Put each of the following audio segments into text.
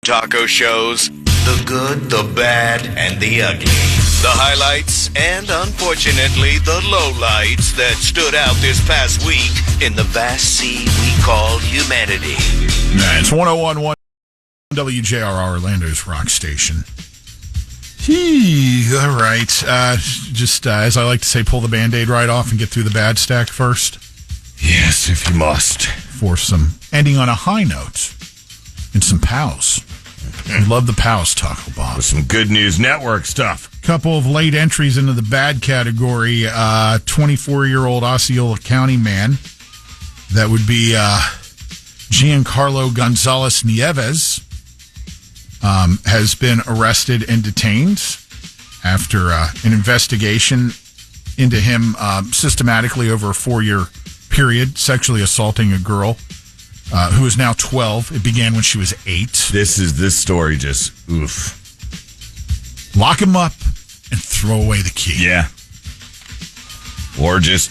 taco shows. The good, the bad, and the ugly. The highlights and, unfortunately, the lowlights that stood out this past week in the vast sea we call humanity. Yeah, it's 101.1 WJRR, Orlando's rock station. All right. Just as I like to say, pull the Band-Aid right off and get through the bad stack first. Yes, if you must. For some ending on a high note and some POWs. We love the POWs, Taco Bob. With some Good News Network stuff. Couple of late entries into the bad category. 24-year-old Osceola County man. That would be Giancarlo Gonzalez Nieves. Has been arrested and detained after an investigation into him systematically over a 4-year period, sexually assaulting a girl who is now 12. It began when she was 8. This story just, oof. Lock him up and throw away the key. Yeah. Or just...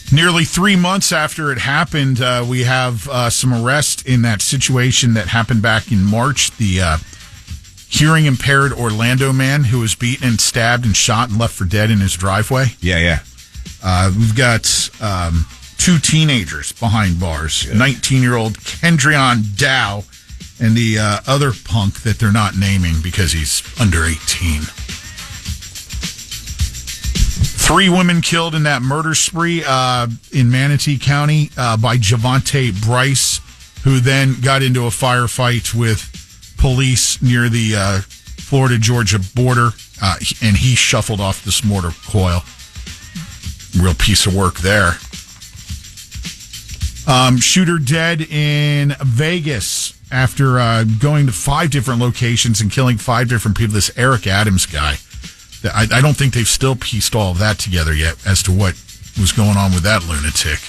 Nearly 3 months after it happened, we have some arrest in that situation that happened back in March. The hearing-impaired Orlando man who was beaten and stabbed and shot and left for dead in his driveway. Yeah. We've got 2 teenagers behind bars. Good. 19-year-old Kendrion Dow and the other punk that they're not naming because he's under 18. 3 women killed in that murder spree in Manatee County by Javante Bryce, who then got into a firefight with police near the Florida-Georgia border, and he shuffled off this mortar coil. Real piece of work there. Shooter dead in Vegas after going to 5 different locations and killing 5 different people. This Eric Adams guy. I don't think they've still pieced all of that together yet as to what was going on with that lunatic.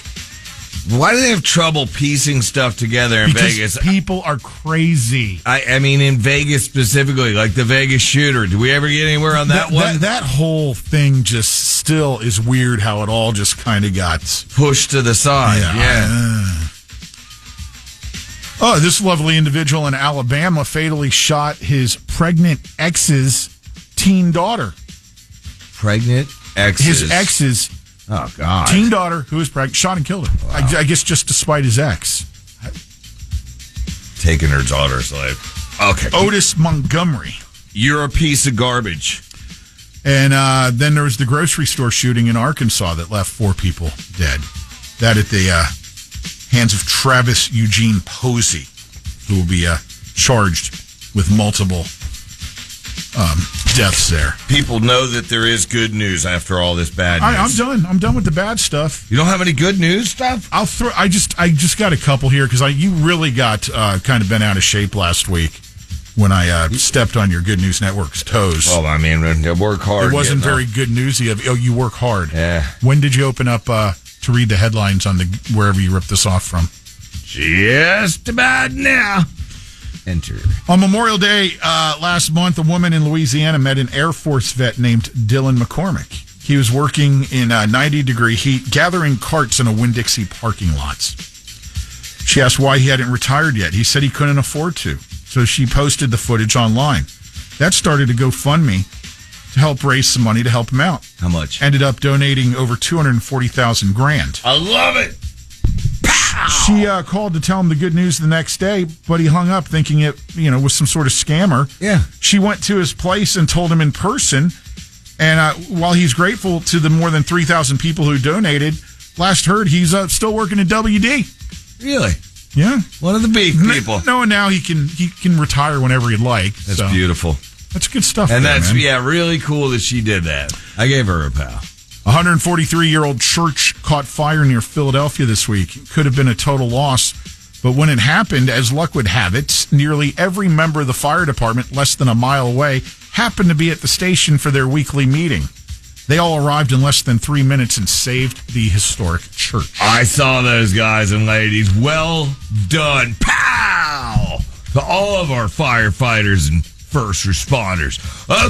Why do they have trouble piecing stuff together in Vegas? People are crazy. I mean, in Vegas specifically, like the Vegas shooter. Did we ever get anywhere on that one? That whole thing just still is weird how it all just kind of got pushed to the side. Yeah. This lovely individual in Alabama fatally shot his pregnant ex's teen daughter. Pregnant ex's? His ex's oh, God. Teen daughter who was pregnant, shot and killed her. Wow. I guess just to spite his ex. Taking her daughter's life. Okay. Otis Montgomery. You're a piece of garbage. And then there was the grocery store shooting in Arkansas that left 4 people dead. That at the hands of Travis Eugene Posey, who will be charged with multiple deaths there. People know that there is good news after all this bad news. I'm done with the bad stuff. You don't have any good news stuff? I just got a couple here because you really got kind of bent out of shape last week when I stepped on your Good News Network's toes. Well, I mean, I work hard. It wasn't very good newsy of you. Oh, you work hard. Yeah. When did you open up to read the headlines on wherever you ripped this off from? Just about now. Enter. On Memorial Day last month, a woman in Louisiana met an Air Force vet named Dylan McCormick. He was working in 90-degree heat, gathering carts in a Winn-Dixie parking lot. She asked why he hadn't retired yet. He said he couldn't afford to, so she posted the footage online. That started a GoFundMe to help raise some money to help him out. How much? Ended up donating over $240,000. I love it. She called to tell him the good news the next day, but he hung up thinking it, was some sort of scammer. Yeah. She went to his place and told him in person. And while he's grateful to the more than 3,000 people who donated, last heard he's still working at WD. Really? Yeah. One of the big people. No, and now he can retire whenever he'd like. That's beautiful. That's good stuff. And there, that's man. really cool that she did that. I gave her a pal. 143-year-old church caught fire near Philadelphia this week. It could have been a total loss, but when it happened, as luck would have it, nearly every member of the fire department, less than a mile away, happened to be at the station for their weekly meeting. They all arrived in less than 3 minutes and saved the historic church. I saw those guys and ladies. Well done. Pow! To all of our firefighters and first responders.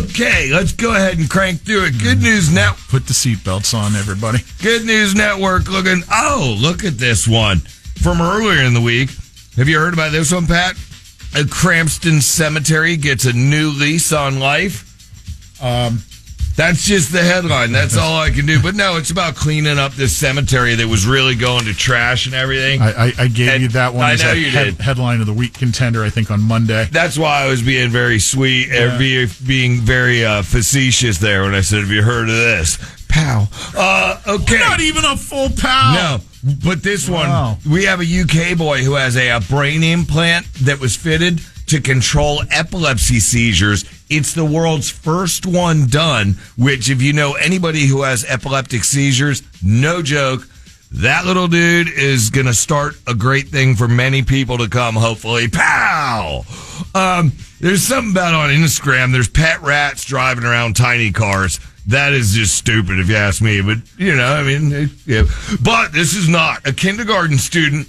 Okay, let's go ahead and crank through it. Good News Network. Put the seatbelts on, everybody. Good News Network looking. Oh, look at this one from earlier in the week. Have you heard about this one, Pat? A Crampston Cemetery gets a new lease on life. That's just the headline. That's all I can do. But no, it's about cleaning up this cemetery that was really going to trash and everything. I gave you that one I as know a you did. headline of the week contender, I think, on Monday. That's why I was being very sweet, being very facetious there when I said, have you heard of this? Pow. Okay. Not even a full pow. No, but this Wow. one, we have a UK boy who has a brain implant that was fitted to control epilepsy seizures. It's the world's first one done, which if you know anybody who has epileptic seizures, no joke, that little dude is going to start a great thing for many people to come, hopefully. Pow! There's something about on Instagram, there's pet rats driving around tiny cars. That is just stupid if you ask me, but, yeah. But this is not. A kindergarten student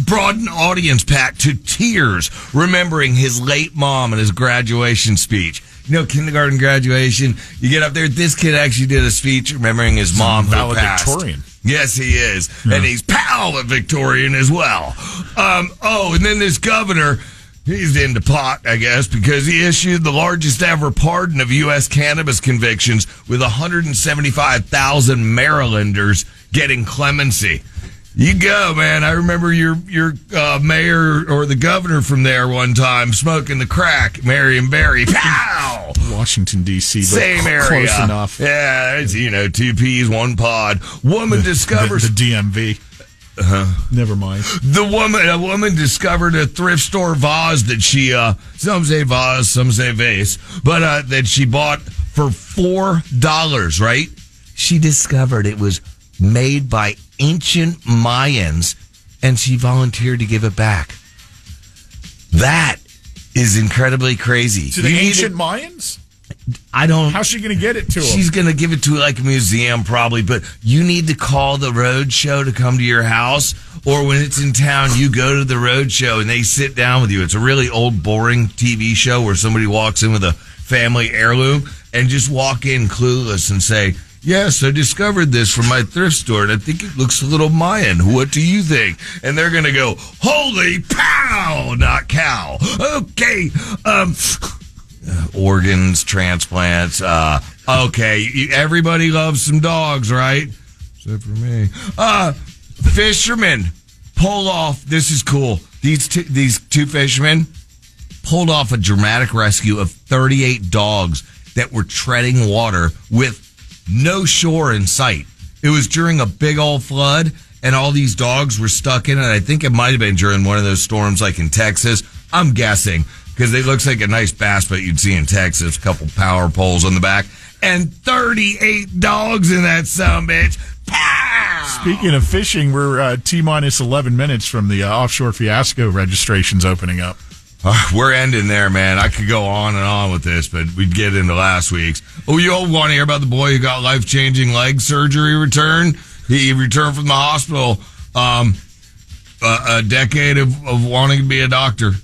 brought an audience pack to tears, remembering his late mom and his graduation speech. Kindergarten graduation, you get up there. This kid actually did a speech remembering his mom who passed. Valedictorian. Yes, he is. Yeah. And he's valedictorian as well. And then this governor, he's into pot, I guess, because he issued the largest ever pardon of U.S. cannabis convictions with 175,000 Marylanders getting clemency. You go, man. I remember your mayor or the governor from there one time smoking the crack, Marion Barry. Pow! Washington, D.C., but Same area. close enough. Yeah, it's, 2 peas, 1 pod. Woman discovers... The DMV. Never mind. A woman discovered a thrift store vase that she, some say vase, some say vase, but that she bought for $4, right? She discovered it was made by ancient Mayans, and she volunteered to give it back. That is incredibly crazy. To the ancient Mayans? I don't... How's she going to get it to them? She's going to give it to like a museum probably, but you need to call the road show to come to your house, or when it's in town, you go to the road show and they sit down with you. It's a really old, boring TV show where somebody walks in with a family heirloom and just walk in clueless and say, yes, I discovered this from my thrift store, and I think it looks a little Mayan. What do you think? And they're going to go, holy pow, not cow. Okay. Organs, transplants. Everybody loves some dogs, right? Except for me. Fishermen pull off. This is cool. These two fishermen pulled off a dramatic rescue of 38 dogs that were treading water with no shore in sight. It was during a big old flood, and all these dogs were stuck in it. I think it might have been during one of those storms like in Texas. I'm guessing, because it looks like a nice bass boat you'd see in Texas. A couple power poles on the back. And 38 dogs in that sumbitch. Pow! Speaking of fishing, we're T-minus 11 minutes from the offshore fiasco registrations opening up. We're ending there, man. I could go on and on with this, but we'd get into last week's. Oh, you all want to hear about the boy who got life-changing leg surgery return? He returned from the hospital a decade of wanting to be a doctor.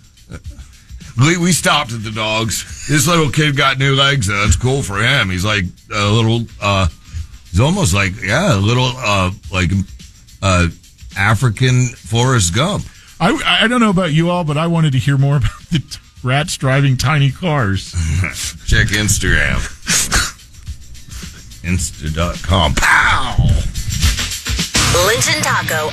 We stopped at the dogs. This little kid got new legs, though. That's cool for him. He's like a little, he's almost like, a little, African Forrest Gump. I don't know about you all, but I wanted to hear more about the rats driving tiny cars. Check Instagram. Insta.com. Pow! Lynch and Taco.